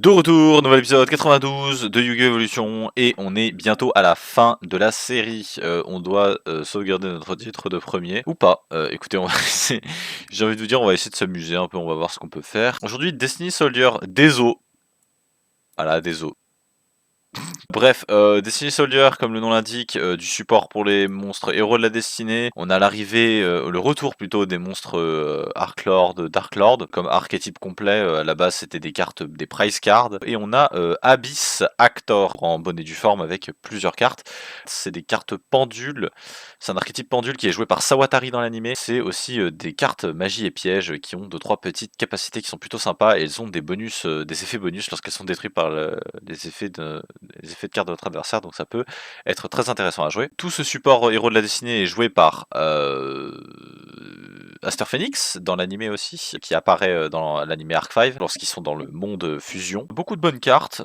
De retour, nouvel épisode 92 de Yu-Gi-Oh! Evolution et on est bientôt à la fin de la série. On doit sauvegarder notre titre de premier ou pas. Écoutez, on va essayer. J'ai envie de vous dire, on va essayer de s'amuser un peu, on va voir ce qu'on peut faire. Aujourd'hui, Destiny Soldier Deso. Voilà, Deso. Bref, Destiny Soldier, comme le nom l'indique, du support pour les monstres héros de la destinée. On a l'arrivée, le retour plutôt des monstres Arklord, Dark Lord, comme archétype complet. À la base, c'était des cartes, des prize cards. Et on a Abyss Actor en bonne et due forme avec plusieurs cartes. C'est des cartes pendules. C'est un archétype pendule qui est joué par Sawatari dans l'animé. C'est aussi des cartes magie et pièges qui ont 2-3 petites capacités qui sont plutôt sympas. Et elles ont des bonus, des effets bonus lorsqu'elles sont détruites par les effets de cartes de votre adversaire, donc ça peut être très intéressant à jouer. Tout ce support héros de la destinée est joué par Aster Phoenix dans l'animé aussi, qui apparaît dans l'animé Arc 5 lorsqu'ils sont dans le monde fusion. Beaucoup de bonnes cartes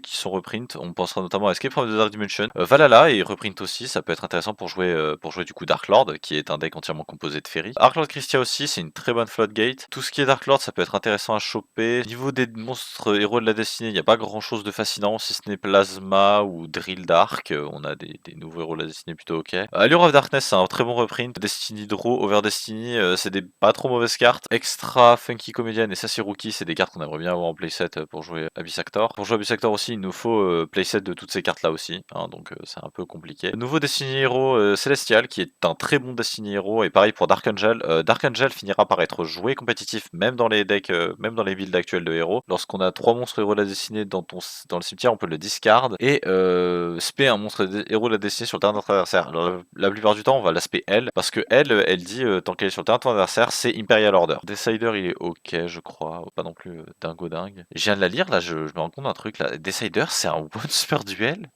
qui sont reprint. On pensera notamment à Escape from the Dark Dimension. Valhalla est reprint aussi, ça peut être intéressant pour jouer du coup Dark Lord, qui est un deck entièrement composé de Fairy. Arc Lord Christia aussi, c'est une très bonne floodgate. Tout ce qui est Dark Lord, ça peut être intéressant à choper. Niveau des monstres héros de la destinée, il n'y a pas grand chose de fascinant, si ce n'est Plasma ou Drill Dark. On a des nouveaux héros de la destinée plutôt ok. Allure of Darkness, c'est un très bon reprint. Destiny Draw, Over Destiny, c'est des pas trop mauvaises cartes. Extra Funky Comedian et Sassiruki, c'est des cartes qu'on aimerait bien avoir en playset pour jouer Abyss Actor. Pour jouer Abyss Actor aussi, il nous faut playset de toutes ces cartes là aussi, hein, donc c'est un peu compliqué. Le nouveau Destiny Hero Celestial, qui est un très bon Destiny Hero, et pareil pour Dark Angel. Dark Angel finira par être joué compétitif, même dans les decks, même dans les builds actuelles de héros. Lorsqu'on a 3 monstres héros de la destinée dans le cimetière, on peut le discard et spé un monstre héros de la destinée sur le terrain de notre adversaire. Alors, la plupart du temps, on va l'aspect elle, parce que elle dit tant qu'elle est sur le terrain de ton adversaire, c'est Imperial Order. Decider, il est ok, je crois, pas non plus dingo dingue. Je viens de la lire là, je me rends compte d'un truc là. Decider, c'est un one super duel.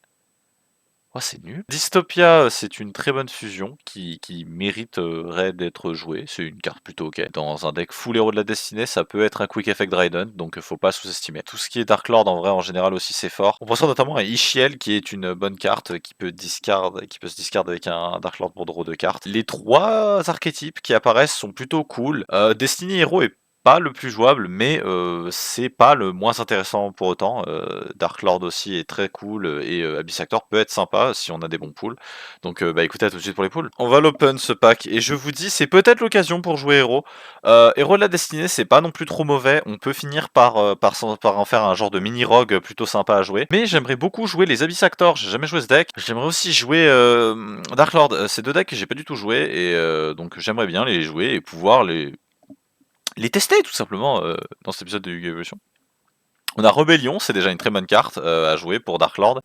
Oh, c'est nul. Dystopia, c'est une très bonne fusion qui mériterait d'être jouée. C'est une carte plutôt ok. Dans un deck full héros de la destinée, ça peut être un quick effect Dryden, donc faut pas sous-estimer. Tout ce qui est Dark Lord, en vrai, en général aussi, c'est fort. On pense notamment à Ishiel, qui est une bonne carte qui peut se discard avec un Dark Lord pour draw de cartes. Les 3 archétypes qui apparaissent sont plutôt cool. Destiny Hero est pas le plus jouable, mais c'est pas le moins intéressant pour autant. Dark Lord aussi est très cool et Abyss Actor peut être sympa si on a des bons pools. Donc bah écoutez, à tout de suite pour les pools. On va l'open ce pack et je vous dis, c'est peut-être l'occasion pour jouer héros. Héros de la destinée, c'est pas non plus trop mauvais. On peut finir par en faire un genre de mini rogue plutôt sympa à jouer. Mais j'aimerais beaucoup jouer les Abyss Actor. J'ai jamais joué ce deck. J'aimerais aussi jouer Dark Lord. C'est 2 decks que j'ai pas du tout joué et donc j'aimerais bien les jouer et pouvoir les tester tout simplement dans cet épisode de Yu-Gi-Oh! Evolution. On a Rebellion, c'est déjà une très bonne carte à jouer pour Dark Lord.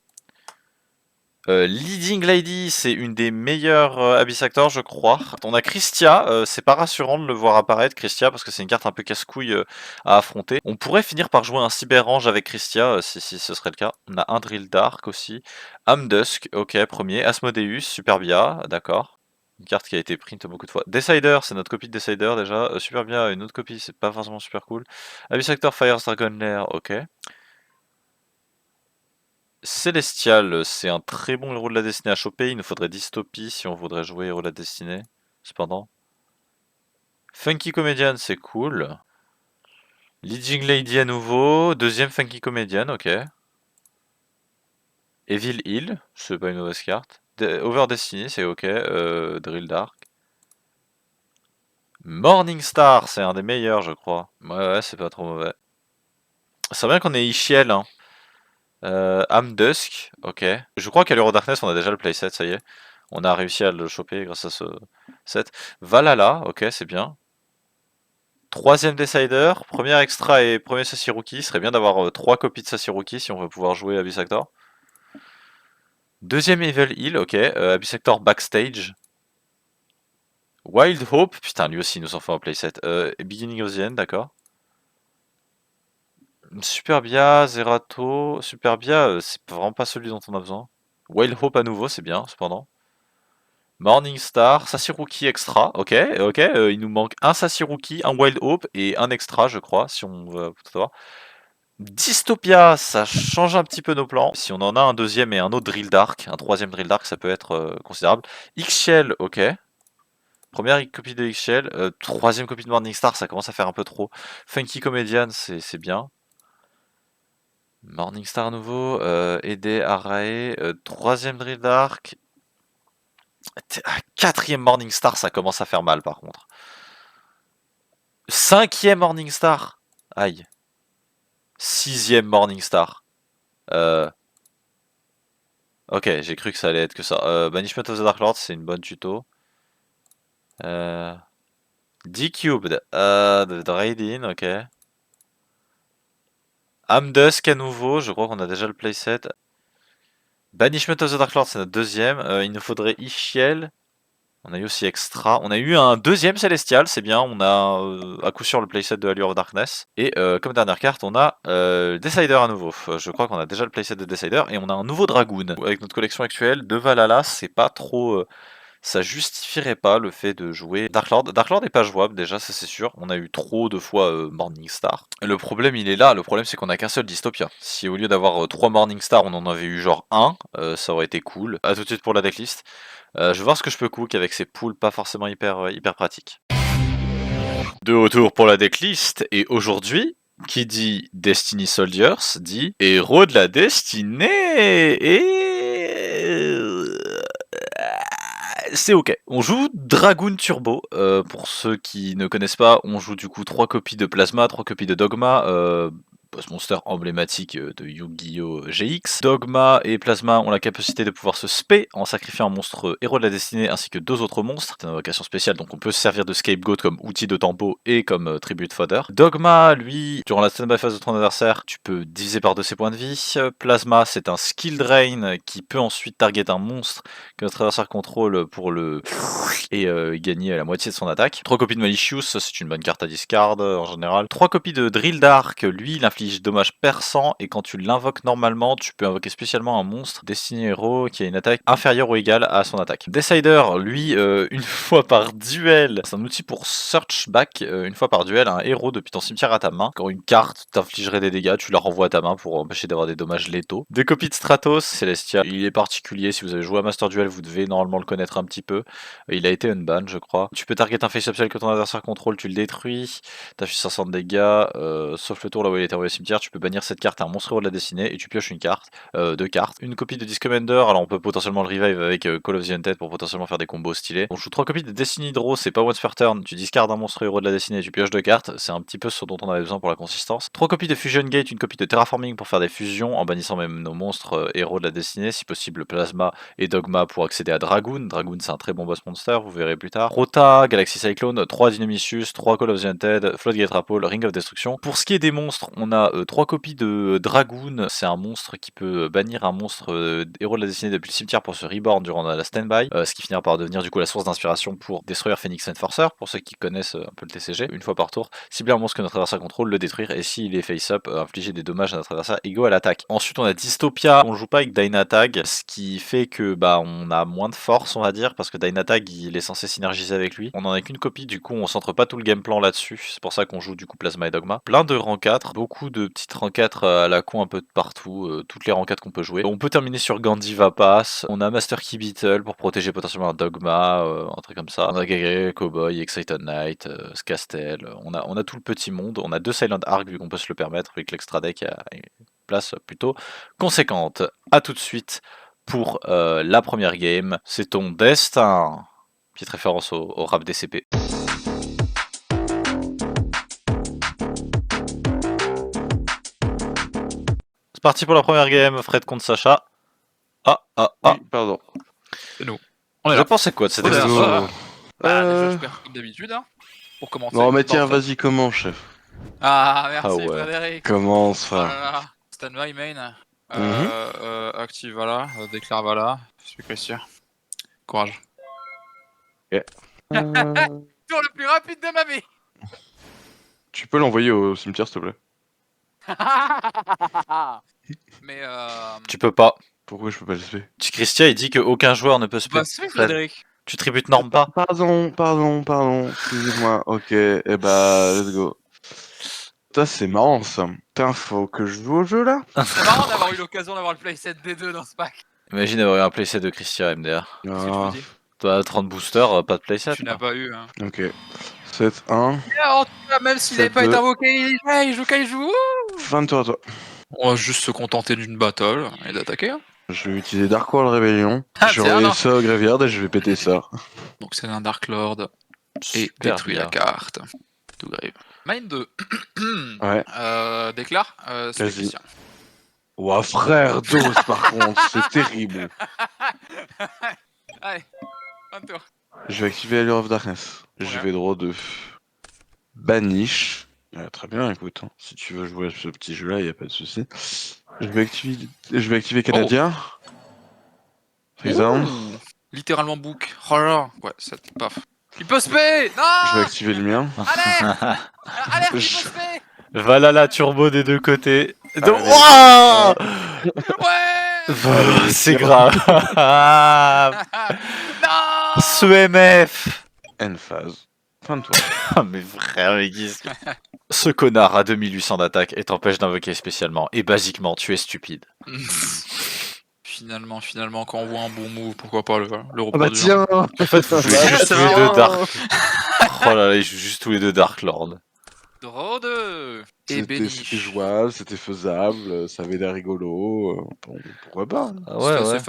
Leading Lady, c'est une des meilleures Abyss Actor, je crois. On a Christia, c'est pas rassurant de le voir apparaître, Christia, parce que c'est une carte un peu casse-couille à affronter. On pourrait finir par jouer un Cyber-Range avec Christia, si ce serait le cas. On a un Drill Dark aussi. Amdusk, ok, premier. Asmodeus, Superbia, d'accord. Une carte qui a été print beaucoup de fois. Decider, c'est notre copie de Decider déjà. Superbia, une autre copie, c'est pas forcément super cool. Abyss Actor, Fire Dragon Lair, ok. Celestial, c'est un très bon héros de la destinée à choper. Il nous faudrait Dystopie si on voudrait jouer héros de la destinée. Cependant. Funky Comedian, c'est cool. Leading Lady à nouveau. Deuxième Funky Comedian, ok. Evil Hill, c'est pas une mauvaise carte. Over Destiny, c'est ok. Drill Dark. Morning Star, c'est un des meilleurs, je crois. Ouais, c'est pas trop mauvais. C'est bien qu'on ait Ishiel, hein. Amdusk, ok. Je crois qu'à l'Euro Darkness, on a déjà le playset, ça y est. On a réussi à le choper grâce à ce set. Valhalla, ok, c'est bien. Troisième Decider, premier extra et premier Sassiruki. Ce serait bien d'avoir 3 copies de Sassiruki si on veut pouvoir jouer Abyss Actor. Deuxième Evil Hill, ok. Abyss Actor Backstage. Wild Hope, putain, lui aussi il nous en fait un playset. Beginning of the End, d'accord. Superbia, Zerato. Superbia, c'est vraiment pas celui dont on a besoin. Wild Hope à nouveau, c'est bien, cependant. Morningstar, Sassiruki extra, ok, ok, il nous manque un Sassiruki, un Wild Hope et un extra, je crois, si on veut tout savoir. Dystopia, ça change un petit peu nos plans. Si on en a un deuxième et un autre Drill Dark, un troisième Drill Dark, ça peut être considérable. X-Shell, ok. Première copie de X-Shell, troisième copie de Morningstar, ça commence à faire un peu trop. Funky Comedian, c'est bien. Morningstar à nouveau, aider Arae, 3ème Drill d'Arc. 4ème Morningstar, ça commence à faire mal par contre. 5ème Morningstar. Aïe. 6ème Morningstar. Ok, j'ai cru que ça allait être que ça. Banishment of the Dark Lord, c'est une bonne tuto. D-Cubed, de Draydin, ok. Amdusk à nouveau, je crois qu'on a déjà le playset. Banishment of the Dark Lord, c'est notre 2ème. Il nous faudrait Ishiel. On a eu aussi Extra. On a eu un 2ème Célestial, c'est bien. On a à coup sûr le playset de Allure of Darkness. Et comme dernière carte, on a Decider à nouveau. Je crois qu'on a déjà le playset de Decider. Et on a un nouveau Dragoon. Avec notre collection actuelle de Valhalla, c'est pas trop... ça justifierait pas le fait de jouer Dark Lord. Dark Lord est pas jouable déjà, ça c'est sûr. On a eu trop de fois Morningstar. Le problème il est là, le problème c'est qu'on a qu'un seul Dystopia. Si au lieu d'avoir 3 Morningstar on en avait eu genre un, ça aurait été cool. A tout de suite pour la decklist. Je vais voir ce que je peux cook avec ces pools pas forcément hyper pratiques. De retour pour la decklist, et aujourd'hui, qui dit Destiny Soldiers dit héros de la destinée. Et c'est ok. On joue Dragoon Turbo. Pour ceux qui ne connaissent pas, on joue du coup 3 copies de Plasma, 3 copies de Dogma. Boss monster emblématique de Yu-Gi-Oh! GX. Dogma et Plasma ont la capacité de pouvoir se spé en sacrifiant un monstre héros de la destinée ainsi que 2 autres monstres. C'est une invocation spéciale, donc on peut se servir de Scapegoat comme outil de tempo et comme tribute fodder. Dogma, lui, durant la standby phase de ton adversaire, tu peux diviser par 2 ses points de vie. Plasma, c'est un skill drain qui peut ensuite target un monstre que notre adversaire contrôle pour le et gagner la moitié de son attaque. 3 copies de Malicious, c'est une bonne carte à discard en général. 3 copies de Drill Dark, lui il inflige dommages perçants et quand tu l'invoques normalement, tu peux invoquer spécialement un monstre destiné héros qui a une attaque inférieure ou égale à son attaque. Decider, lui, une fois par duel, c'est un outil pour search back, une fois par duel, un héros depuis ton cimetière à ta main. Quand une carte t'infligerait des dégâts, tu la renvoies à ta main pour empêcher d'avoir des dommages létaux. 2 copies de Stratos, Celestia, il est particulier, si vous avez joué à Master Duel, vous devez normalement le connaître un petit peu. Il a été unban, je crois. Tu peux target un face-up spell que ton adversaire contrôle, tu le détruis. T'affiches 500 de dégâts, sauf le tour là où il était envoyé au cimetière. Tu peux bannir cette carte à un monstre héros de la destinée et tu pioches une carte, 2 cartes. Une copie de Disc Commander, alors on peut potentiellement le revive avec Call of the Undead pour potentiellement faire des combos stylés. On joue 3 copies de Destiny Draw, c'est pas once per turn. Tu discardes un monstre héros de la destinée et tu pioches 2 cartes. C'est un petit peu ce dont on avait besoin pour la consistance. 3 copies de Fusion Gate, une copie de Terraforming pour faire des fusions en bannissant même nos monstres héros de la destinée, si possible Plasma et Dogma pour accéder à Dragoon. Dragoon c'est un très bon boss monster, vous verrez plus tard. Rota, Galaxy Cyclone, 3 Dynamicius, 3 Call of the Undead, Floodgate Rapole, Ring of Destruction. Pour ce qui est des monstres, on a 3 copies de Dragoon, c'est un monstre qui peut bannir un monstre héros de la destinée depuis le cimetière pour se reborn durant la standby, ce qui finira par devenir du coup la source d'inspiration pour Destroyer Phoenix Enforcer, pour ceux qui connaissent un peu le TCG. Une fois par tour, cibler un monstre que notre adversaire contrôle, le détruire, et s'il est face-up, infliger des dommages à notre adversaire égaux à l'attaque. Ensuite on a Dystopia, on joue pas avec Dynatag, ce qui fait que on a moins de force on va dire, parce que Dynatag il est censé synergiser avec lui. On en a qu'une copie, du coup on centre pas tout le game plan là-dessus, c'est pour ça qu'on joue du coup Plasma et Dogma. Plein de rang 4, beaucoup de petites rang 4 à la con un peu de partout, toutes les rang 4 qu'on peut jouer. On peut terminer sur Gandhi Vapas, on a Master Key Beetle pour protéger potentiellement un Dogma, un truc comme ça. On a Gagre, Cowboy, Excited Knight, Scastel, on a tout le petit monde, on a 2 Silent Arc vu qu'on peut se le permettre, vu que l'extra deck a une place plutôt conséquente. A tout de suite pour la première game, c'est ton destin. Petite référence au rap DCP. C'est parti pour la première game, Fred contre Sacha. Oui, pardon. C'est nous. On est là. Pensez quoi de cette Let's extension? go. Déjà, je perds comme d'habitude, hein, pour commencer. Non mais tiens, Parfait. vas-y, commence, chef. Ah, merci Ah ouais. Frédéric. Commence, Oh frère. là là. Standby main. Mhm. Active Vala, déclare Vala. Je suis Christian. Courage. Tour le plus rapide de ma vie. Tu peux l'envoyer au cimetière, s'il te plaît? Mais Tu peux pas. Pourquoi je peux pas le laisser? Christian il dit qu'aucun joueur ne peut se bah c'est Frédéric. Tu tributes Norme pas? Pardon, excusez-moi. Ok, et bah, let's go. Ça, c'est marrant, ça. Putain, faut que je joue au jeu, là? C'est marrant d'avoir eu l'occasion d'avoir le playset D2 dans ce pack. Imagine avoir eu un playset de Christian MDR. Qu'est-ce que tu me dis? Toi 30 boosters, pas de playset. Tu n'as pas eu, hein. Ok. 7-1. En tout cas, même s'il n'avait pas été invoqué, il joue. Fin de tour à toi. On va juste se contenter d'une battle et d'attaquer. Hein. Je vais utiliser Dark World Rebellion. Ah, Je vais tiens, envoyer non. ça au graveyard et je vais péter ça. Donc c'est un Dark Lord et Super détruit la bien. carte. Tout grave. Mine 2. Ouais. Déclare, c'est Vas-y. Christian. Ouah, frère, dose par contre, c'est terrible. Allez, un tour. Je vais activer Allure of Darkness. Je Ouais. vais draw 2. Banish. Très bien, écoute. Hein. Si tu veux jouer à ce petit jeu-là, il a pas de souci. Je vais activer Canadien. Freeze down. Ouh, littéralement book. Oh là là. Ouais, ça paf. Il peut spé. Je vais Non. activer le mien. Allez. Alerte, il peut Je- spé. Voilà la turbo des deux côtés. Allez. Ouah Ouais. C'est grave. Non. Ce MF. End phase. Fin de tour. Ah, mais frère, mais qu'est-ce que... Ce connard a 2800 d'attaque et t'empêche d'invoquer spécialement. Et basiquement, tu es stupide. Finalement, quand on voit un bon move, pourquoi pas le Ah bah reproduire. tiens. En fait, vous jouez juste c'est tous les marrant. deux Dark. Oh là là, ils jouent juste tous les deux Dark Lord. Draw 2. Et C'était Béniche. jouable, c'était faisable, ça avait l'air rigolo. Bon, pourquoi pas. Hein. Ah C'était ouais, ouais. assez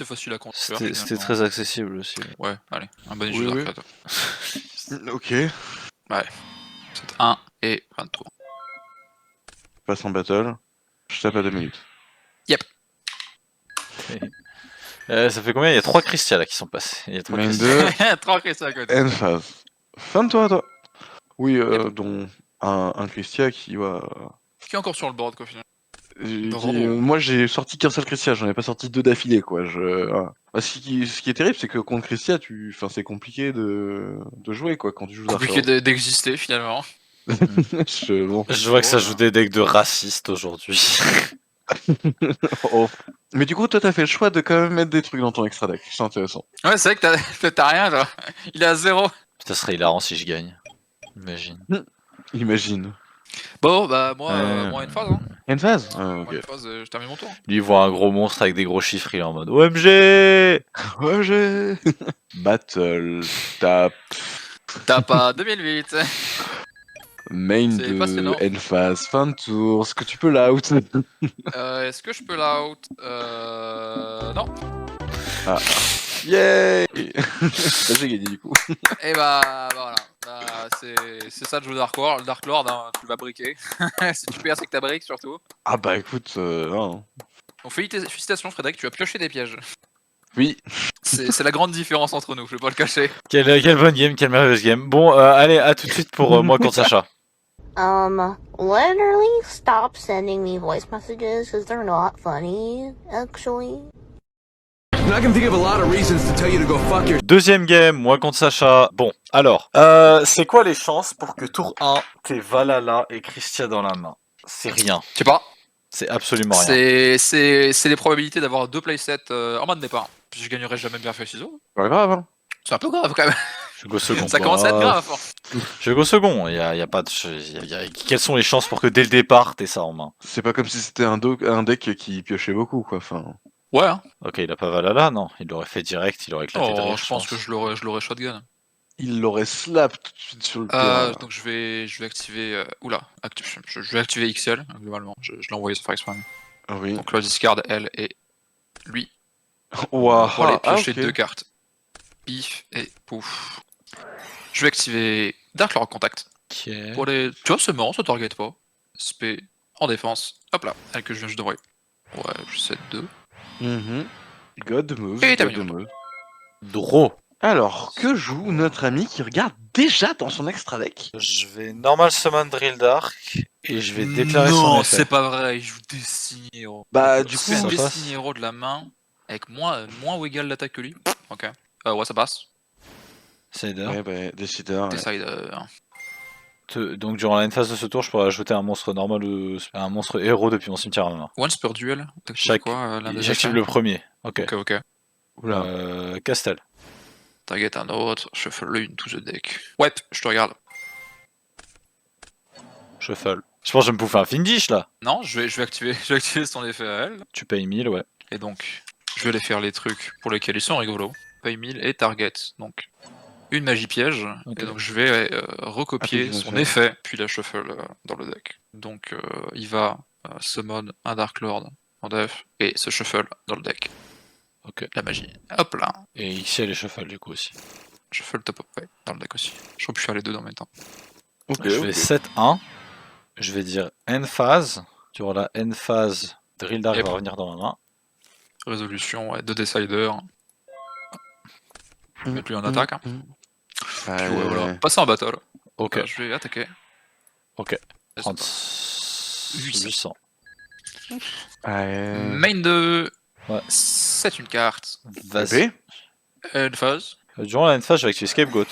facile à construire. C'était finalement. très accessible aussi. Ouais, allez, un bon Oui, jeu oui. d'arcade. Ok. C'est 1 et 23. Passe en battle. Je tape à 2 minutes. Ça fait combien? Il y a 3 Christia là qui sont passés. Il y a 3 Main Christia. 2, 3 Christian à côté. end phase. Fin de toi, toi. Oui, Yep. dont un Christia qui va. Qui est encore sur le board, quoi, finalement. Moi j'ai sorti qu'un seul Christia, j'en ai pas sorti 2 d'affilée quoi. Bah, ce qui est terrible c'est que contre Christia, c'est compliqué de jouer quoi quand tu joues Dark Compliqué Lord. d'exister, finalement. Bon. Je vois que ça Voilà. joue des decks de racistes aujourd'hui. Oh. Mais du coup toi t'as fait le choix de quand même mettre des trucs dans ton extra deck, c'est intéressant. Ouais, c'est vrai que t'as rien, toi. Il est à 0. Ça serait hilarant si je gagne. Imagine. Imagine. Bon, bah, moi, Ouais. moi une phase, hein. End phase Moi, ok. une phase, je termine mon tour. Lui, il voit un gros monstre avec des gros chiffres, il est en mode OMG. Ouais j'ai. Battle. Tap. T'as pas 2008. Main C'est passionnant. 2. End phase. Fin de tour. Est-ce que tu peux l'out? Est-ce que je peux l'out Non. Yay. Bah, j'ai gagné du coup. Et bah voilà. Bah, c'est ça de jouer Dark Lord. Le Dark Lord, hein, tu vas briquer. Si tu perds, c'est que t'as brique surtout. Ah bah écoute, non. Donc félicitations Frédéric, tu as pioché des pièges. Oui. C'est la grande différence entre nous, je vais pas le cacher. Quelle bonne game, quelle merveilleuse game. Bon, allez, à tout de suite pour moi contre Sacha. Literally stop sending me voice messages because they're not funny, actually. I can think of a lot of reasons to tell you to go fuck your. Deuxième game, moi contre Sacha. Bon, alors, c'est quoi les chances pour que tour 1, t'aies Valhalla et Christia dans la main? C'est rien. Je sais pas. C'est absolument rien. C'est les probabilités d'avoir 2 playsets en mode départ. Puis je gagnerai jamais bien fait ciseaux. Pas grave, hein. C'est un peu grave quand même. Je go second. Ça commence à être grave à force. Je go second. Il y a pas de. Quelles sont les chances pour que dès le départ t'aies ça en main? C'est pas comme si c'était un deck qui piochait beaucoup, quoi. Enfin. Ouais, hein. Ok, il a pas Valhalla, non. Il l'aurait fait direct, il aurait éclaté de Oh, rire, je pense que je l'aurais shotgun. Il l'aurait slap tout de suite sur le terrain. Donc je vais activer. Oula, je vais activer XL, globalement. Je l'ai envoyé sans faire exprès. Oui. Donc le discard, elle et lui. Ouah, Pour aller ah, piocher ok. 2 cartes. Pif et pouf. Je vais activer Dark Lord Contact. Ok. Pour les. Tu vois, c'est marrant, ça target pas. SP en défense. Hop là, elle que je viens juste de voir. Ouais, je 7-2. Mhm. God move. Et t'as God mis move. Draw. Alors, que joue notre ami qui regarde déjà dans son extra deck? Je vais normal summon Drill Dark et je vais déclarer son Non, effet. c'est pas vrai, il joue Destiny Hero. Bah, du coup, C'est un ça Destiny passe. Hero de la main avec moins ou égal d'attaque que lui. Ok. Ouais, ça passe. Cider. ouais, bah, décideur. Ouais. Decide. Donc durant la phase de ce tour, je pourrais ajouter un monstre normal ou un monstre héros depuis mon cimetière à ma main. Once per duel. Chaque- quoi l'un des J'active effets le premier. Ok. Ok. Oula. Castel. Target un autre, shuffle une to the deck. Ouais, je te regarde. Shuffle. Je pense que je vais me bouffer un Findish là. Non, je vais activer, je vais activer son effet à elle. Tu payes 1000, ouais. Et donc, je vais aller faire les trucs pour lesquels ils sont rigolos. Pay 1000 et target. Donc, une magie piège. Ok. Et donc, je vais recopier Ah, son effet. effet, puis la shuffle dans le deck. Donc, il va summon un Dark Lord en def et se shuffle dans le deck. Ok. La magie. Hop là. Et ici, elle est shuffle du coup aussi. Shuffle top up, ouais, dans le deck aussi. Je peux faire les deux en même temps. Ok, Je vais 7-1. Je vais dire end phase. Durant la end phase, Drill Dark Yep. va revenir dans ma main. Résolution, ouais, 2 Decider. Mettre lui en attaque. Hein. Puis ouais, voilà. Passer en battle. Ok. Je vais attaquer. Ok. Laisse pas. 800. Main de. Ouais. C'est une carte. Vas-y. End phase. Durant la end phase, je vais activer Scapegoat.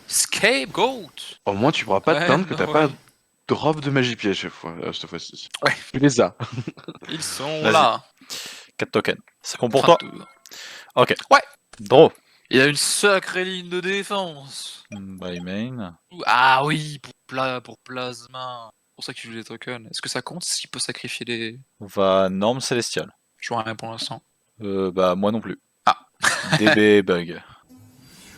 Scapegoat. Au moins, tu pourras pas te Ouais, plaindre que t'as ouais. pas drop de magie piège cette fois-ci. Ouais. Tu les as. Ils sont Vas-y. là. 4 tokens. C'est bon pour toi? 32. Ok. Ouais. Draw. Il y a une sacrée ligne de défense. By main. Ah oui, pour Plasma. C'est pour ça qu'il joue des tokens. Est-ce que ça compte s'il peut sacrifier des. On va norme célestiale. Je vois rien pour l'instant. Bah, moi non plus. Ah. DB bug.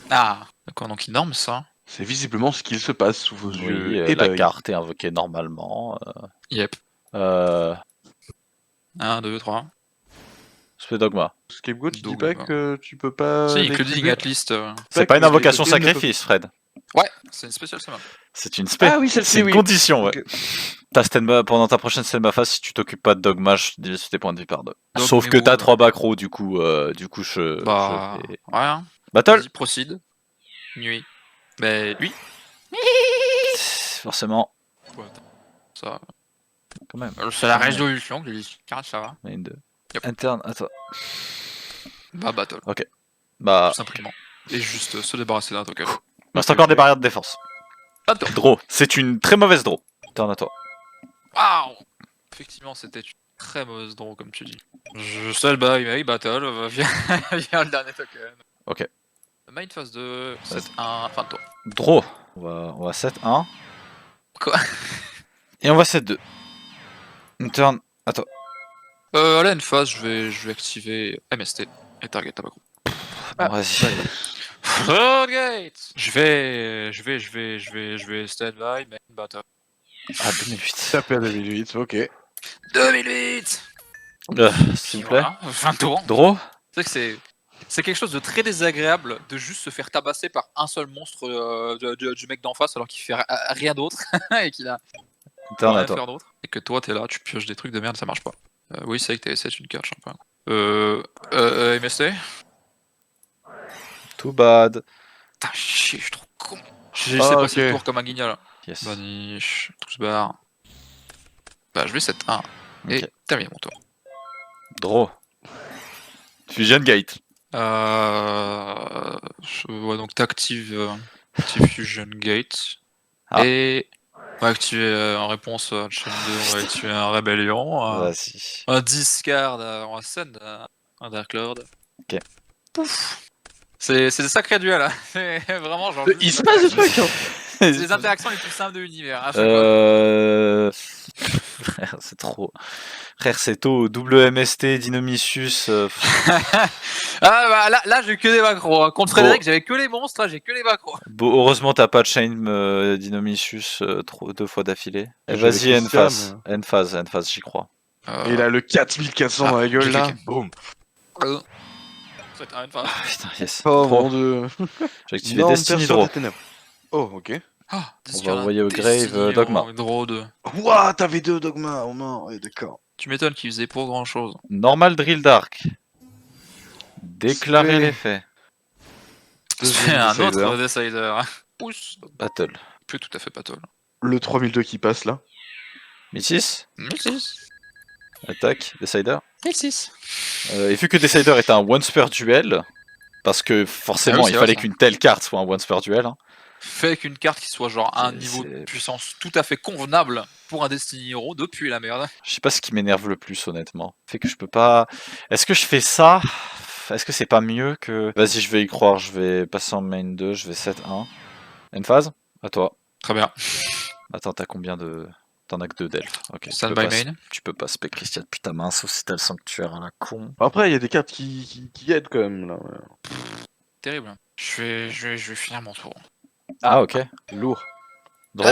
Ah, d'accord, donc il norme ça. C'est visiblement ce qu'il se passe sous vos Oui, yeux. Et la bug. carte est invoquée normalement. Yep. 1, 1, 2, 3. Scapegoat, tu dis pas Dogma. que tu peux pas. Si, les Including cibler at least. C'est pas une que les invocation tokens ne peuvent- sacrifice, Fred. Ouais, c'est une spéciale summon. C'est une spé. Ah oui, celle-ci, C'est une oui. condition, ouais. Ok. Ta Stenma, pendant ta prochaine Stenma phase, si tu t'occupes pas de Dogma, je divise tes points de vie par 2. Donc, Sauf que Memo, t'as 3 backrows, du coup, je Bah. vais... Ouais, hein. Battle. Vas-y, proceed. Nuit. Mais lui. Forcément, Ouais, ça. quand même. C'est la résolution que je dis. Car ça va. Main 2. Yep. Interne, attends. Bah, battle. Bah, Tout simplement. Et juste se débarrasser d'un token. il reste encore des barrières de défense. Battle. Draw. C'est une très mauvaise draw. Turn à toi. Waouh. Effectivement, c'était une très mauvaise draw, comme tu dis. Je seul by my battle. Viens le dernier token. Ok. Main phase 2, 7-1, enfin toi. Draw. On va 7-1. Quoi? Et on va 7-2. Turn à toi. Là, une phase, je vais activer MST et target tabac. Bon, vas-y. Floodgate. Je vais stand by main battle. Ah, 2008. Taper à 2008, ok. 2008. S'il vous plaît. Voilà, 20 tours. Draw. C'est que c'est quelque chose de très désagréable de juste se faire tabasser par un seul monstre du mec d'en face alors qu'il fait rien d'autre et qu'il a Turn rien à à toi. faire d'autre. Et que toi t'es là, tu pioches des trucs de merde, ça marche pas. Oui, c'est vrai que t'es une carte, je sais pas. MST. Too bad. Putain, chier, je suis trop con. J'ai Ah, passé le ok. tour comme un guignol. Yes. Vanish, tous barre. Bah, je vais 7-1 et Ok. terminer mon tour. Draw. Fusion Gate. Ouais, donc t'actives Fusion Gate. Ah. Et on va activer en réponse à Chain 2, on va activer un Rébellion. Vas-y. Un discard, on va send un Dark Lord. Ok. Pouf. C'est des sacrés duels, hein. C'est vraiment genre. Il se passe des trucs, hein. C'est les interactions les plus simples de l'univers. À chaque Frère, c'est trop. Frère, c'est tôt. WMST, Dynamicius. Ah bah là j'ai que des macros. Hein. Contre Frédéric, j'avais que les monstres, là j'ai que les macros. Bon, heureusement, t'as pas de chain Dynamicius 2 fois d'affilée. Et J'avais vas-y, end Christian, phase. End phase, end phase, j'y crois. Et il a le 4400 dans la gueule j'ai là. cliqué. Boum. C'est un phase. Ah, putain, yes. Oh Trop. mon dieu. J'ai activé Non, Destiny perceur Draw. des ténèbres. Oh, ok. Ah, On va envoyer au grave Dogma. Draw 2. Ouah, t'avais deux dogmas en main. Ouais, d'accord. Tu m'étonnes qu'il faisait pas grand chose. Normal Drill Dark. Déclarer C'est- les faits. C'est un Decider. autre Decider. Pousse. Battle. Plus tout à fait battle. Le 3002 qui passe là. Mythis. 1006. Attaque. Decider. 1006. Et vu que Decider est un once per duel, parce que forcément Ah oui, c'est il vrai, fallait ça. qu'une telle carte soit un once per duel, hein. Fait qu'une carte qui soit genre à un C'est- niveau de c'est- puissance tout à fait convenable pour un Destiny Hero depuis la merde. Je sais pas ce qui m'énerve le plus honnêtement. Fait que je peux pas. Est-ce que je fais ça? Est-ce que c'est pas mieux que. Vas-y, je vais y croire. Je vais passer en main 2. Je vais 7-1. Une phase? À toi. Très bien. Attends, t'as combien de. T'en as que 2 d'elfes. Ok. Stand tu peux by pas- main. Tu peux pas spec Christian depuis ta main, sauf si t'as le sanctuaire à la con. Après, il y a des cartes qui aident quand même là. Terrible. Je vais finir mon tour. Ah, ok. Lourd. Draw.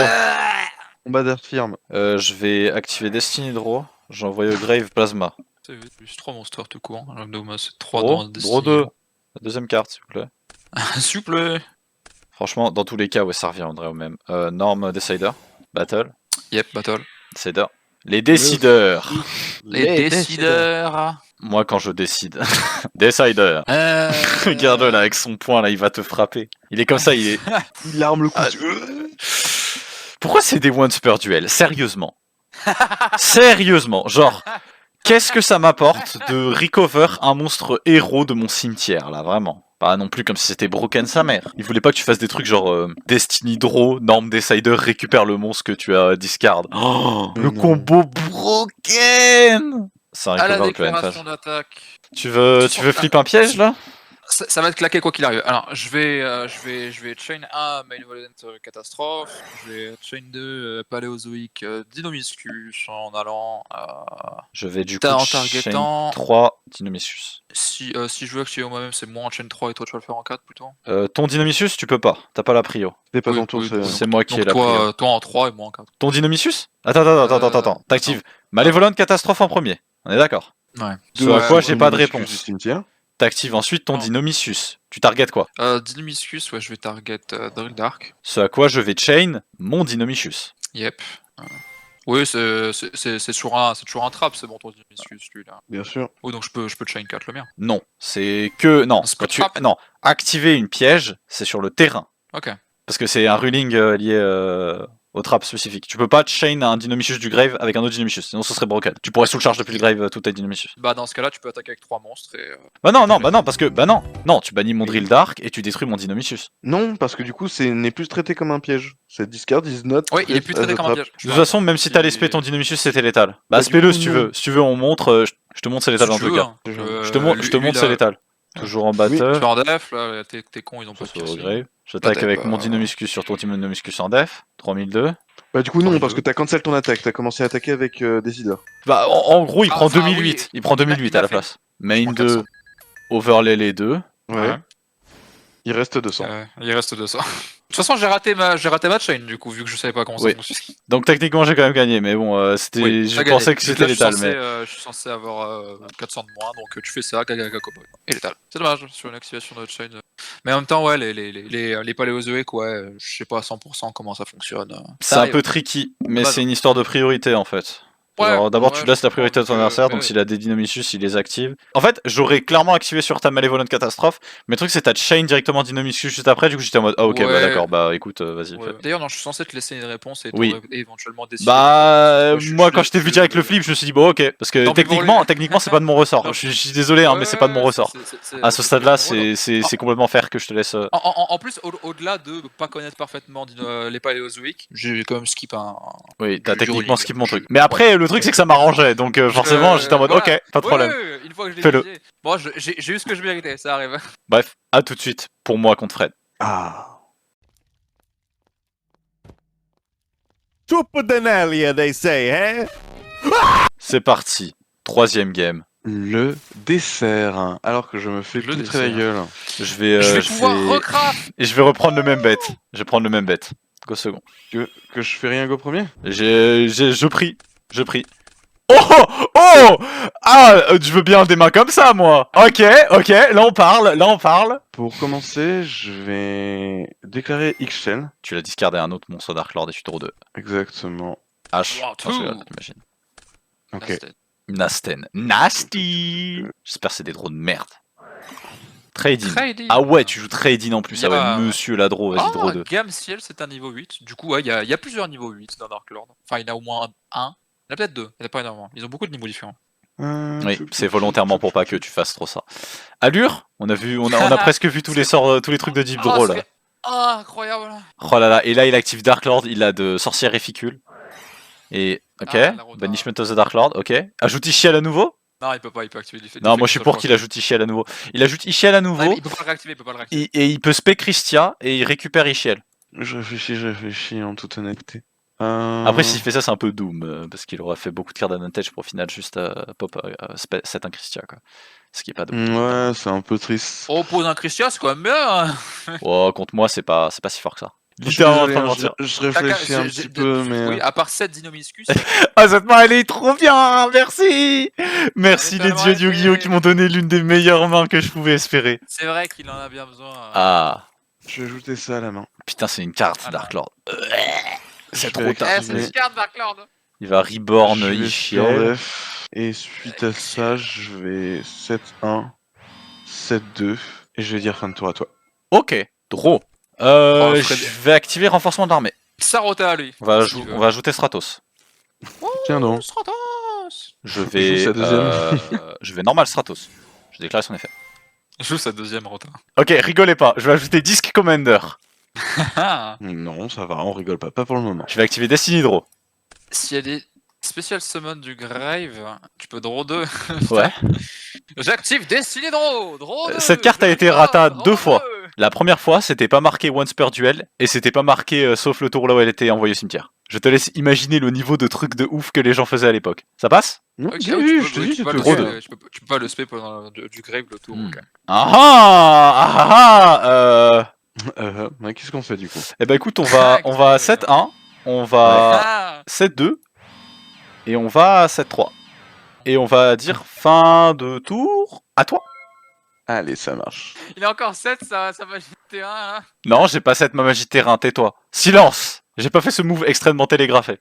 Combat d'affirme. Je vais activer Destiny Draw. J'envoie Grave Plasma. C'est juste 3 monstres tout court. Random, c'est 3 Draw, dans Draw Destiny. 2. La deuxième carte, s'il vous plaît. S'il vous plaît. Franchement, dans tous les cas, ouais, ça reviendrait au même. Norm Decider. Battle. Yep, battle. Decider. Les décideurs. Les décideurs. Moi, quand je décide. Decider. Regarde-le là, avec son poing, là, il va te frapper. Il est comme ça, il est. Il arme le coup. Ah. Pourquoi c'est des once per duel? Sérieusement. Sérieusement. Genre, qu'est-ce que ça m'apporte de recover un monstre héros de mon cimetière, là, vraiment? Pas non plus comme si c'était broken sa mère. Il voulait pas que tu fasses des trucs genre Destiny Draw, Norm Decider, récupère le monstre que tu as discard. Oh, le non. combo broken! C'est un À la recover que la déclaration d'attaque. Tu veux flip un piège là? Ça va être claqué quoi qu'il arrive. Alors, je vais chain 1 Malevolent Catastrophe, je vais chain 2 Paléozoïque Dinomiscus en allant Je vais du coup en chain targetant. 3 Dinomisius. Si je veux activer moi-même, c'est moi en chain 3 et toi tu vas le faire en 4 plutôt. Ton Dinomisius, tu peux pas, t'as pas la prio. C'est pas Oui, ton tour, oui, c'est. C'est moi qui ai Donc la prio. toi en 3 et moi en 4. Ton Dinomisius? Attends. T'actives Malévolent Catastrophe en premier. On est d'accord? Ouais. Ce à quoi j'ai pas de Dinomisius réponse. du cimetière. T'actives ensuite ton Non. Dinomisius. Tu targetes quoi? Dinomiscus, ouais, je vais target Drill Dark. Ce à quoi je vais chain mon Dinomisius. Yep. Oui, c'est toujours un trap, c'est bon ton Dinomiscus lui là. Bien sûr. Oui, donc je peux chain 4 le mien. Non, c'est que... Non, C'est quand pas trap. non, activer une piège, c'est sur le terrain. Ok. Parce que c'est un ruling lié au trap spécifique. Tu peux pas chain un Dinomisius du grave avec un autre Dinomisius, sinon ce serait broken. Tu pourrais sous le charge depuis le grave tout tes Dinomisius. Bah dans ce cas-là, tu peux attaquer avec 3 monstres et. Bah non, parce que... Bah non, tu bannis mon Drill Dark et tu détruis mon Dinomisius. Non, parce que du coup, c'est n'est plus traité comme un piège. C'est discard is not. Oui, il est plus traité as a comme un trap. piège. De toute façon, même si t'allais spé ton Dinomisius, c'était létal. Bah Bah, spé-le du si coup, tu non. veux. Si tu veux, on montre... je te montre c'est létal Si dans tu tous les veux, cas. hein. Je te montre c'est létal. Toujours en Tu battle. fais en def, là, t'es con, ils ont pas de Ça, c'est au piercing. grave. J'attaque Bah, avec bah, mon Dinomiscus sur ton Dinomiscus en def. 3002. Bah, du coup, non, 32. parce que t'as cancel ton attaque. T'as commencé à attaquer avec Decider. Bah, en gros, il Ah, prend enfin, 2008. oui. Il prend 2008 à la fait- place. Main prend 2, 400. overlay les deux. Ouais. Ouais. Il reste 200. Il reste 200. De toute façon, j'ai raté ma chain du coup, vu que je savais pas comment Oui. ça fonctionne. Donc techniquement, j'ai quand même gagné. Mais bon, c'était. Oui, je t'as gagné. pensais que Vu c'était là, létal. Mais je suis censé avoir 400 de moins, donc tu fais ça, gaga cowboy. Et létal. C'est dommage sur une activation de notre chain. Mais en même temps, ouais, les paléozoïques, ouais, je sais pas à 100% comment ça fonctionne. c'est un peu tricky. Mais Bah, c'est une histoire de priorité en fait. Ouais, Alors, d'abord, ouais, tu laisses je la priorité à ton comprends, adversaire, mais donc ouais. s'il a des Dinomisius, il les active. En fait, j'aurais clairement activé sur ta Malevolent Catastrophe, mais le truc c'est que t'as chain directement Dinomisius juste après, du coup j'étais en mode, ah ok, bah Ouais. d'accord, bah écoute, vas-y. Ouais. fais. D'ailleurs, non, je suis censé te laisser une réponse et, Oui. et éventuellement décider. Bah, Ouais, moi quand je t'ai vu direct le flip, je me suis dit, bon ok, parce que Tant pis pour techniquement c'est pas de mon ressort. Non. Je suis désolé, hein, mais c'est pas de mon ressort. À ce stade-là, c'est complètement fair que je te laisse. En plus, au-delà de pas connaître parfaitement les paléozoïques, j'ai quand même skip un. Oui, t'as du techniquement ruling. skip mon truc. Mais après, le truc c'est que ça m'arrangeait, donc forcément j'étais en mode, voilà. ok, pas de problème. Ouais, une fois que je l'ai Fais-le. utilisé. Bon, j'ai eu ce que je méritais, ça arrive. Bref, à tout de suite pour moi contre Fred. Ah. Chupadenalia, they say, eh? C'est parti, troisième game. Le dessert. Alors que je me fais Le poutrer la dessert. gueule. Je vais, je vais pouvoir recraft. Et je vais reprendre le même bet. Je vais prendre le même bet. Go second. Que je fais rien go premier. Je prie. Je prie. Oh oh ah, je veux bien des mains comme ça, moi. Ok, là on parle. Pour commencer, je vais déclarer X-Shell. Tu l'as discardé à un autre monstre Dark Lord et tu tours 2. Exactement. H. Wow, Non, two. je rigole, imagine. Ok. Nasten. Nasty. J'espère que c'est des draws de merde. Trading. Trading. Ah ouais, tu joues trading en plus. Ah Yeah. ouais, monsieur Ladro, vas-y, draw 2. Gamme Ciel, c'est un niveau 8. Du coup, ouais, il y a plusieurs niveaux 8 dans Dark Lord. Enfin, il y en a au moins un. Il y en a peut-être deux. Il n'y en a pas énormément. Ils ont beaucoup de niveaux différents. Oui, c'est volontairement pour pas que tu fasses trop ça. Allure, on a presque vu tous les sorts, tous les trucs de Deep Draw là. Ah, incroyable. Oh là là, et là il active Dark Lord, il a de sorcière réficule. Et ok, Ah, la rota. Banishment of the Dark Lord, ok. Ajoute Ishiel à nouveau. Non, il peut pas activer l'effet. Non, moi je suis pour qu'il ajoute Ishiel à nouveau. Il ajoute Ishiel à nouveau, Il peut pas le réactiver, et il peut spec Christia et il récupère Ishiel. Je réfléchis en toute honnêteté. Après, s'il fait ça, c'est un peu Doom, parce qu'il aurait fait beaucoup de cartes d'advantage pour au final juste pop set un Christia, quoi. Ce qui est pas de. Ouais, c'est un peu triste. Oh, pose un Christian, c'est quand même bien. Oh, contre moi, c'est pas si fort que ça. Littéralement en train de Désolé, mentir. je réfléchis un petit peu, mais... Oui, à part cette Dinomiscus. Ah, cette main, elle est trop bien. Merci. Merci Elle est les tellement dieux de Yu-Gi-Oh épée. qui m'ont donné l'une des meilleures mains que je pouvais espérer. C'est vrai qu'il en a bien besoin. Ah, Je vais ajouter ça à la main. putain, c'est une carte, Ah, Dark Lord. C'est Je trop vais tard. Eh, activer- c'est une carte Darklord. Il va reborn Je vais Ishiel. def, et suite à ça, je vais 7-1, 7-2, et je vais dire fin de tour à toi. Ok, draw. Oh, Je Fred- vais activer renforcement d'armée. Sarota, lui. On va, s'il veut. on va ajouter Stratos. Tiens donc. Stratos. Je vais, sa deuxième. je vais normal Stratos. Je déclare son effet. Joue sa deuxième Rota. Ok, rigolez pas. Je vais ajouter Disc Commander. Non, ça va, on rigole pas, pas pour le moment. Je vais activer Destiny Draw. S'il y a des spécial summon du Grave, tu peux draw 2. Ouais. J'active Destiny Draw. Draw 2. Cette carte a été rata 2 fois. La première fois, c'était pas marqué once per duel, et c'était pas marqué sauf le tour là où elle était envoyée au cimetière. Je te laisse imaginer le niveau de truc de ouf que les gens faisaient à l'époque. Ça passe? Non, Ok, oui, oui, oui, tu je te peux- dis, tu c'est peux tout. pas Draw le- tu peux pas le spé pendant du Grave le tour. ok. Ouais, qu'est-ce qu'on fait du coup? Eh ben écoute, on va à 7-1, on va 7-2, et on va à 7-3. Et on va dire fin de tour à toi. Allez, ça marche. Il est encore 7, ça va jeter un. Hein. Non, j'ai pas cette ma magie de terrain, tais-toi. Silence! J'ai pas fait ce move extrêmement télégraphé.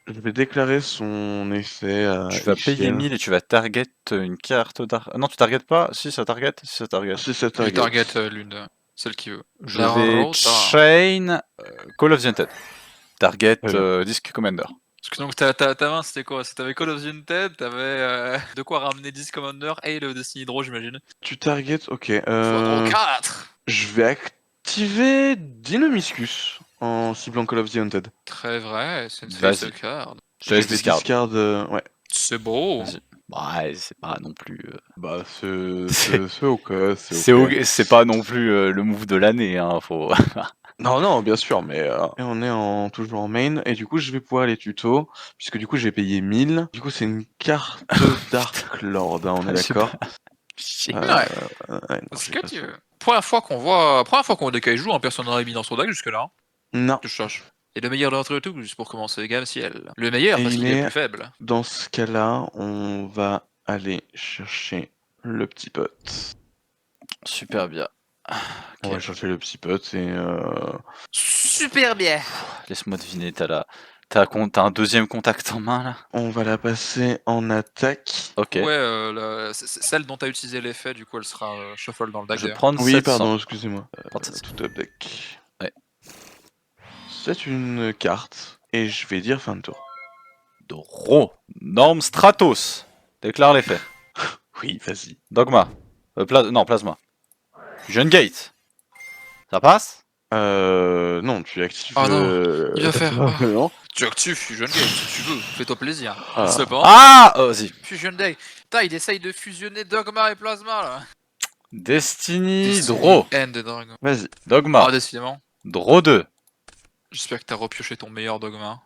Je vais déclarer son effet à Tu vas payer Ishiel. 1000 et tu vas target une carte d'art. Non, tu target pas? Si, ça target. Si, ça target. C'est ça, Il target l'une de celle qui veut. Je La vais Rota. chain Call of the Undead. Target Très Disc Commander. Parce que donc ta main c'était quoi? T'avais Call of the Undead, t'avais de quoi ramener 10 Commander et le Destiny Draw j'imagine. Tu target, ok. Faut draw 4. Je vais activer Dinomiscus en ciblant Call of the Undead. Très vrai, c'est une Vas-y. face card. Je te laisse vais discard. ouais. C'est beau. Vas-y. Ouais, c'est pas non plus. Bah, c'est ok. C'est pas non plus le move de l'année, hein. Faut. Non, non, bien sûr, mais et on est toujours en main, et du coup, je vais pouvoir les tutos, puisque du coup, j'ai payé 1000. Du coup, c'est une carte Dark Lord, hein, on est Je sais d'accord. Chier. Ouais. Ouais, non, Ce j'ai que pas tu ça. veux. Première fois qu'on voit des cas joue, personne n'aurait mis dans son deck jusque-là. Hein, Non, que je sache. Et le meilleur d'entre eux tous, juste pour commencer les gammes ciel. Le meilleur Et parce il qu'il est est- le plus faible. dans ce cas-là, on va aller chercher le petit pote. Super bien. On va chercher le petit pote et Super bien. Laisse-moi deviner, t'as un deuxième contact en main là? on va la passer en attaque. Ok. Ouais, c'est celle dont t'as utilisé l'effet, du coup elle sera shuffle dans le deck. Je vais d'ailleurs. prendre Oui, 700. pardon, excusez-moi. Prendre 700. Tout up deck. Ouais. C'est une carte, et je vais dire fin de tour. Draw. Norme Stratos. Déclare l'effet. Oui, vas-y. Dogma. Non, Plasma. Fusion Gate. Ça passe? Non, tu actives. Ah non, il va faire. non. Tu actives Fusion Gate si tu veux, fais-toi plaisir. Ah. Cependant, Ah vas-y. Fusion Day. Putain, il essaye de fusionner Dogma et Plasma là. Destiny Draw. End de Dragon. Vas-y. Dogma. Ah, décidément. Draw 2. J'espère que t'as repioché ton meilleur Dogma.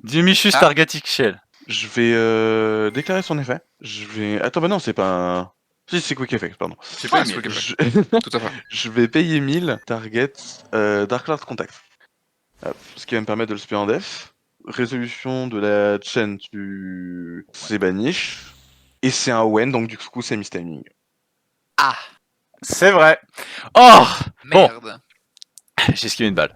Dimichus Ah. Targetic Shell. Je vais déclarer son effet. Je vais. Attends, bah non, c'est pas un. Si, c'est Quick Effect, pardon. C'est pas Ouais, un mais Quick Effect. Je... Tout à fait. je vais payer 1000, target Dark Lord Contact. Hop, ce qui va me permettre de le spé en def. Résolution de la chaîne, c'est banish. Et c'est un Wen, donc du coup, c'est mistiming. Ah, C'est vrai. Oh Bon. merde. J'ai esquivé une balle.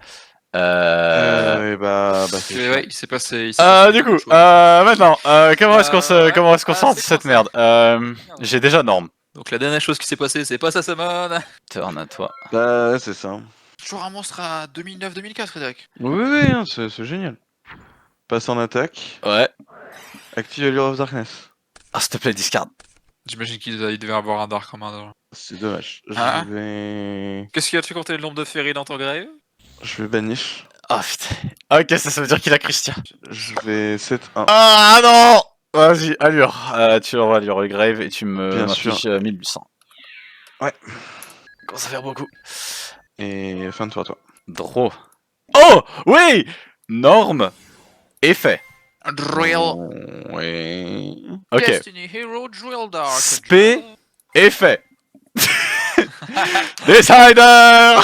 Et bah c'est Ouais, chiant. ouais, il s'est passé. Du coup, maintenant, comment est-ce qu'on sort de c'est cette pour merde? J'ai déjà Norme. Donc la dernière chose qui s'est passée, c'est pas ça summon. Turn à toi. Bah, ouais, c'est ça. Toujours un monstre à 2009-2004, Frédéric. Oui, oui, hein, c'est génial. Passe en attaque. Ouais. Active Allure of Darkness. Ah, s'il te plaît, discard. J'imagine qu'il devait avoir un Dark en main déjà. C'est dommage. Ah. Je vais. Qu'est-ce qui a-tu compter le nombre de ferries dans ton grave? Je vais banish. Ah putain. Ok, ça veut dire qu'il a Christian. Je vais 7-1. Ah non. Vas-y, allure. Tu envoies allure le grave et tu Bien m'affiches 1800. Ouais. Commence à faire beaucoup. Et fin de tour à toi. Draw. Oh oui. Norme. Effet. Drill. Ouais. Ok. Destiny Hero Drill Dark. Spé. Effet. Decider.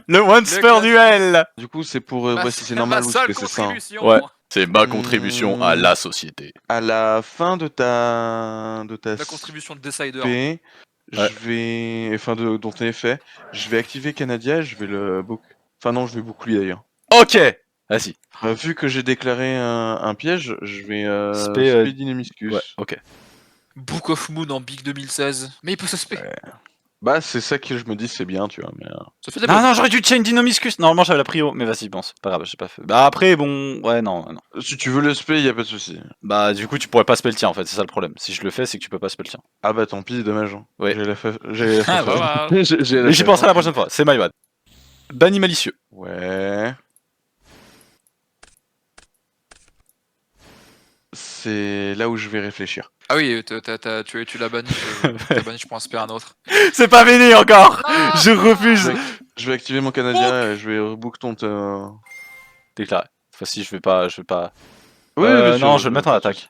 Le once Le per classe- duel. Du coup, c'est pour voir si c'est normal ou seule si c'est ça. contribution. Ouais. C'est ma contribution à la société. À la fin de ta La contribution de Decider. SP, Ouais. je vais, enfin de ton effet, je vais activer Canadia, je vais le enfin non, je vais boucler d'ailleurs. Ok. Vas-y. Vu que j'ai déclaré un piège, je vais Spé, spé Dynamiscus. Ouais, ok. Book of Moon en Big 2016. Mais il peut se spé. Bah c'est ça que je me dis, c'est bien, tu vois. Mais Ça fait des Non, bonnes. non, j'aurais dû chain Dynamiscus. Normalement, j'avais la prio, mais vas-y, bon, c'est pas grave, j'ai pas fait. Bah après, bon, ouais, non. si tu veux le spé, y a pas de souci. Bah du coup, tu pourrais pas spell le tien en fait, c'est ça le problème. Si je le fais, c'est que tu peux pas spell le tien. Ah bah tant pis, dommage. Hein. Ouais. J'ai la j'ai Ah, bah, j'ai Mais j'y penserai la prochaine fois, c'est my bad. Banni malicieux. Ouais. C'est là où je vais réfléchir. Ah oui, tu l'as banni. T'as banni, je prends un spé un autre. C'est pas fini encore. Je refuse. Je vais activer mon Canadien et je vais rebook ton. Déclaré. Cette fois-ci, je vais pas. Oui, non, je vais le mettre en attaque.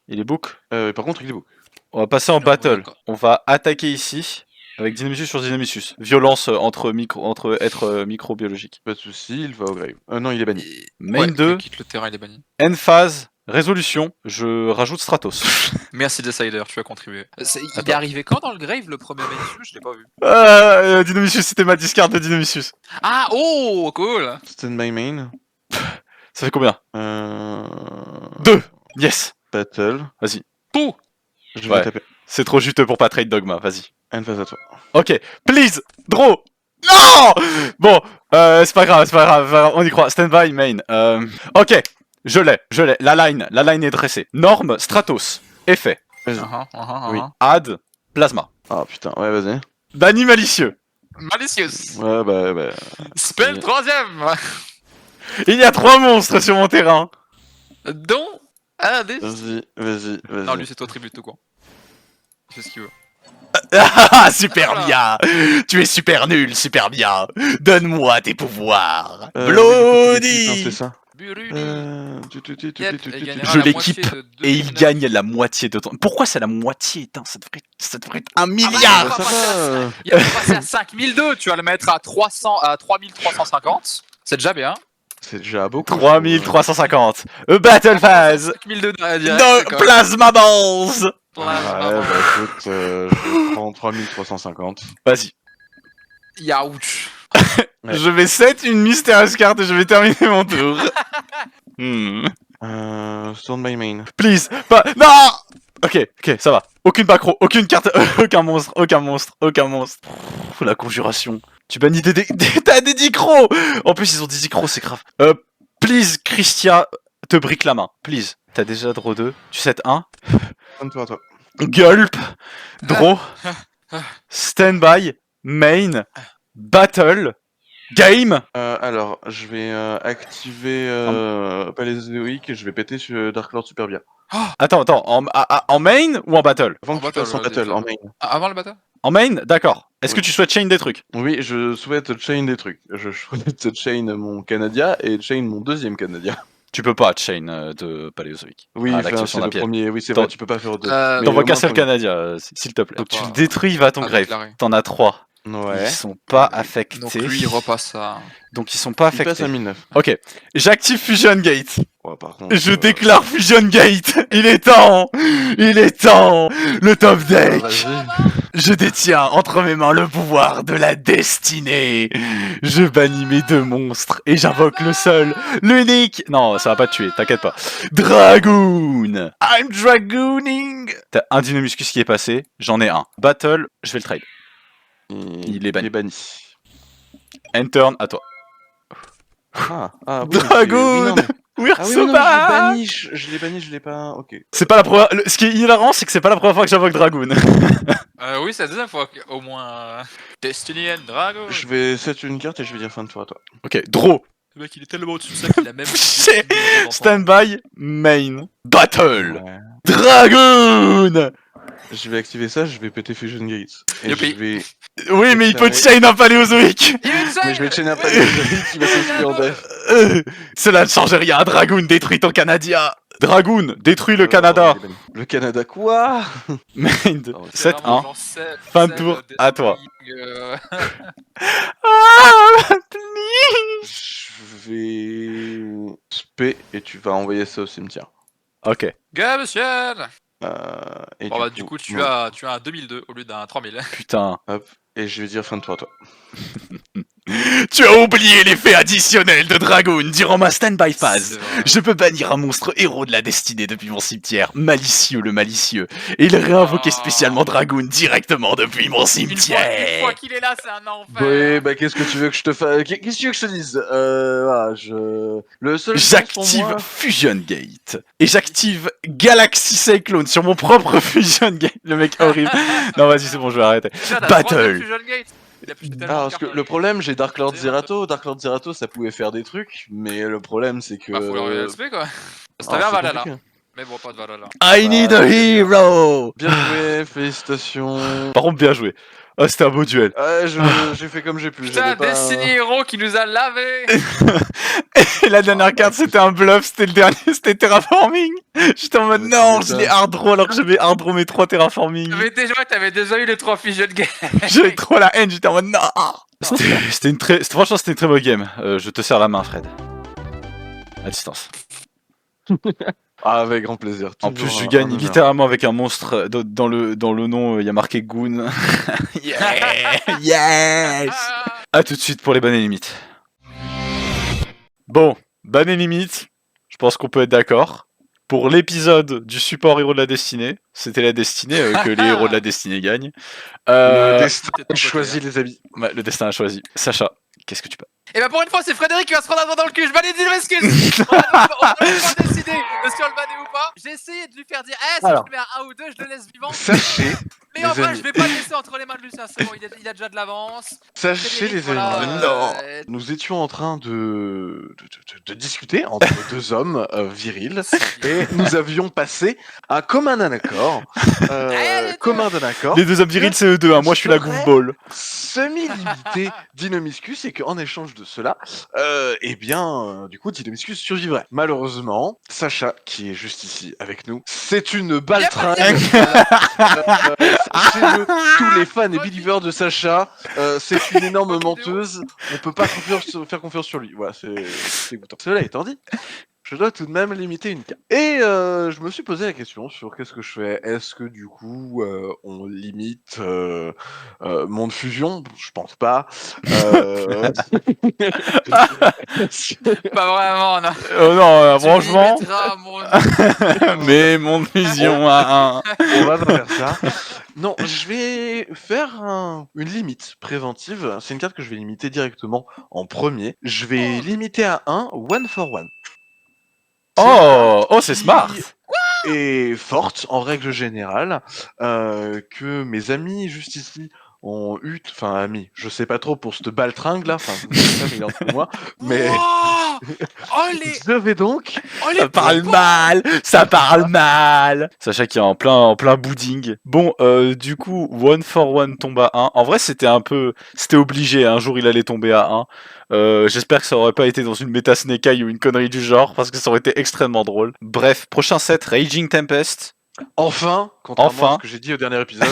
Il est book. Par contre, il est book. On va passer en Non, battle. d'accord. On va attaquer ici avec Dynamicius sur Dynamicius. Violence entre êtres microbiologiques. Pas de souci, il va au grave. Non, il est banni. Main Ouais, 2, quitte le terrain, il est banni. end phase, résolution. Je rajoute Stratos. Merci Decider, tu as contribué. Il est Attends. arrivé quand dans le grave le premier Manifus? Je l'ai pas vu. Dynamicius, c'était ma discard de Dynamicius. Ah, oh, cool. Stand by main. Ça fait combien Euh... 2. Yes. Battle. Vas-y. Pouh. Je vais Ouais. taper. C'est trop juteux pour pas trade Dogma. Vas-y. End phase à toi. Ok, please, draw. Non. Bon, c'est pas grave, on y croit. Stand by main. Ok, je l'ai. La line est dressée. Norme, Stratos, effet, Vas-y. Oui. add, plasma. Ah putain, ouais, vas-y. Banni malicieux. Malicious. Ouais, bah. Spell Ouais. 3ème. Il y a 3 monstres sur mon terrain. Dont un des. Vas-y. Non, lui, c'est toi tribute tout quoi. Il fait ce qu'il veut. Ah, super bien. Tu es super nul, super bien. Donne-moi tes pouvoirs. Non, Bloody. c'est ça. Buruli. Yep, Je l'équipe et il gagne la moitié de ton. Pourquoi c'est la moitié? Putain, ça devrait être 1 milliard. Ça va. Il va passer à 5002, tu vas le mettre à 3350. C'est déjà bien. C'est déjà beaucoup. 3350. Battle phase. 5002 direct. No plasma balls. Ouais, bah écoute, je prends 3350. Vas-y. Youch. Ouais. Je vais set une mystérieuse carte et je vais terminer mon tour. Stand by main. Please, pas. Non. Ok, ça va. Aucune backrow, aucune carte, aucun monstre. Pff, la conjuration. Tu bannis t'as des dicros. En plus, ils ont des dicros, c'est grave. Please, Christia, te brique la main. Please. T'as déjà draw 2. Tu set 1. Donne-toi à toi. Gulp. Draw. Standby. Main. Battle. Game. Alors, je vais activer Paléozoïque et je vais péter sur Dark Lord Superbia. Attends, en main ou en battle? Avant En que tu battle, fasses en ouais, battle, déjà. en main. Avant le bâtard. En main, d'accord. Est-ce que Oui. tu souhaites chain des trucs? Oui, je souhaite chain des trucs. Je souhaite chain mon Canadia et chain mon deuxième Canadia. Tu peux pas chain de Paléozoïque. Oui, Ah, enfin, l'activation c'est d'un le piège. premier. Oui, c'est T'en- vrai, tu peux pas faire deux. Euh, Mais T'envoies au qu'un moins, seul ton- Canadien, s'il te plaît. Faut Tu pas- le détruis, il va à ton pas grave. déclaré. T'en as 3. Ouais. Ils sont pas affectés. Donc lui, il repasse à. Donc ils sont pas Il passe à affectés. 1009. Ok, j'active Fusion Gate. Ouais, par contre. Je déclare Fusion Gate. Il est temps. Le top deck. Vas-y. Je détiens entre mes mains le pouvoir de la destinée. Je bannis mes 2 monstres et j'invoque le seul, l'unique. Non, ça va pas te tuer, t'inquiète pas. Dragoon. I'm dragooning. T'as un Dynamiscus qui est passé, j'en ai un. Battle, je vais le trade. Il est banni. End turn, à toi. Ah, oui, Dragoon. oui, non, mais- We're Ah oui, so non, bad. je l'ai banni, je l'ai pas. Ok. C'est pas la première. Ce qui est hilarant, c'est que c'est pas la première fois que j'invoque Dragoon. Oui, c'est la deuxième fois qu'au moins. Destiny and Dragon. Je vais set une carte et je vais dire fin de tour à toi. Ok, draw. Le mec, il est tellement au-dessus de ça qu'il a même. Standby, main, battle. Ouais. Dragoon. Je vais activer ça, je vais péter Fusion Gates. Et Youpi. je vais. Oui, mais il peut chain un paléozoïque. Mais je vais chaîner un Paléozoïque qui va s'inscrire en def. Cela ne change rien, Dragoon détruit ton Canadien. Dragoon, détruis le Canada. Le Canada quoi? Main C'est 7-1. vraiment genre Seb, Fin de Seb, tour, Destroying, à toi. Je vais spé et tu vas envoyer ça au cimetière. Ok. Gabusian. Et Bon bah du coup tu as un 2002 au lieu d'un 3000. Putain. Hop, et je vais dire fin de tour à toi. Tu as oublié l'effet additionnel de Dragoon durant ma stand-by phase. C'est vrai. Je peux bannir un monstre héros de la destinée depuis mon cimetière, malicieux le malicieux, et il réinvoquer spécialement Dragoon directement depuis mon Une cimetière. fois qu'il est là, c'est un enfer. Oui, bah qu'est-ce que tu veux que je te fasse? Qu'est-ce que tu veux que je te dise? Voilà, le seul sens pour J'active moi- Fusion Gate et j'active Galaxy Cyclone sur mon propre Fusion Gate. Le mec horrible. Non, vas-y, c'est bon, je vais arrêter. Déjà, t'as Battle. troisième Fusion Gate. Il a plus tellement Ah, de parce que cartes, le lui. problème, j'ai Dark Lord C'est Zerato. Dark Lord Zerato, ça pouvait faire des trucs, mais le problème, c'est que. Bah faut leur respect quoi. Ah, C'était un c'est Valhalla. compliqué. Mais bon, pas de Valhalla. I need a Bah, c'est bien. hero. Bien joué, félicitations. Par contre, bien joué. Ah, c'était un beau duel. Ouais, j'ai fait comme j'ai pu. Putain, j'avais pas- Destiny Hero qui nous a lavé. Et la dernière carte, c'était un bluff, c'était le dernier, c'était Terraforming. J'étais en mode Ouais, non, c'est je ça. l'ai hard draw alors que j'avais hard draw mes 3 Terraforming. T'avais déjà eu les 3 Fusion Gate. J'avais trop la haine, j'étais en mode non. Franchement, c'était une très bonne game. Je te serre la main, Fred. À distance. Ah, avec grand plaisir. En Toujours plus, je un gagne honneur. littéralement avec un monstre. Dans le nom, il y a marqué Goon. Yeah, yes. A tout de suite pour les bonnes et limites. Bon, bonnes et limites. Je pense qu'on peut être d'accord. Pour l'épisode du support héros de la destinée, c'était la destinée que les héros de la destinée gagnent. Le destin T'es de ton côté, choisit hein. les habits. Ouais, le destin a choisi. Sacha, qu'est-ce que tu peux? Et bah pour une fois, c'est Frédéric qui va se prendre un doigt dans le cul. Je valide une excuse. On va pas décider de si on le bannait ou pas. J'ai essayé de lui faire dire, si Alors. je le mets à 1 ou 2, je le laisse vivant. Sachez, Mais en les vrai, amis. je vais pas le laisser entre les mains de Lucien. C'est bon, il a déjà de l'avance. sachez les Voilà, amis. Nous étions en train de discuter entre deux hommes virils et nous avions passé un commun accord. Commun d'un accord. Les deux hommes virils, c'est eux deux. Hein. Moi, je suis la goofball. Semi-limité d'Inomiscus et qu'en échange de cela, du coup, Dinomiscus survivrait. Malheureusement, Sacha, qui est juste ici avec nous, c'est une baltringue. Sachez-le, tous les fans et believers de Sacha, c'est une énorme menteuse. On peut pas faire confiance sur lui. Voilà, c'est dégoûtant. Cela étant dit, je dois tout de même limiter une carte. Et je me suis posé la question sur qu'est-ce que je fais. Est-ce que du coup on limite monde fusion? Je pense pas. Pas vraiment, non. Oh non, Tu franchement. limiteras mon- Mais mon fusion à 1. On va pas faire ça. Non, je vais faire une limite préventive. C'est une carte que je vais limiter directement en premier. Je vais limiter à 1, one for one. Oh, c'est qui smart. est forte en règle générale, que mes amis juste ici ont eu, enfin amis, je sais pas trop pour cette baltringue là, enfin mais il est entre moi, mais Wow. Oh les. je vais donc Oh les. Ça parle mal, ça parle mal. Sacha qui est en plein bouding. Bon, du coup, one for one tombe à 1. En vrai, c'était obligé. Un jour, il allait tomber à 1. J'espère que ça aurait pas été dans une méta Snake Eye ou une connerie du genre, parce que ça aurait été extrêmement drôle. Bref, prochain set, Raging Tempest. enfin, contrairement Enfin. à ce que j'ai dit au dernier épisode,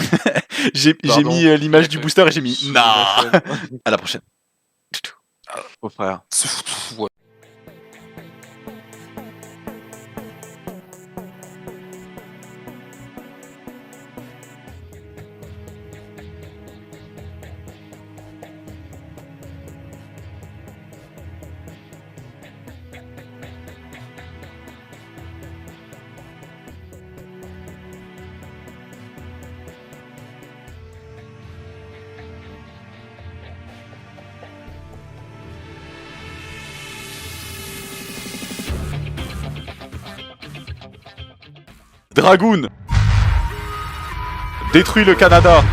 J'ai Pardon. mis l'image du booster et j'ai mis sur non. ma chaîne. À la prochaine. Oh frère. Ouais. Dragoon. Détruis le Canada.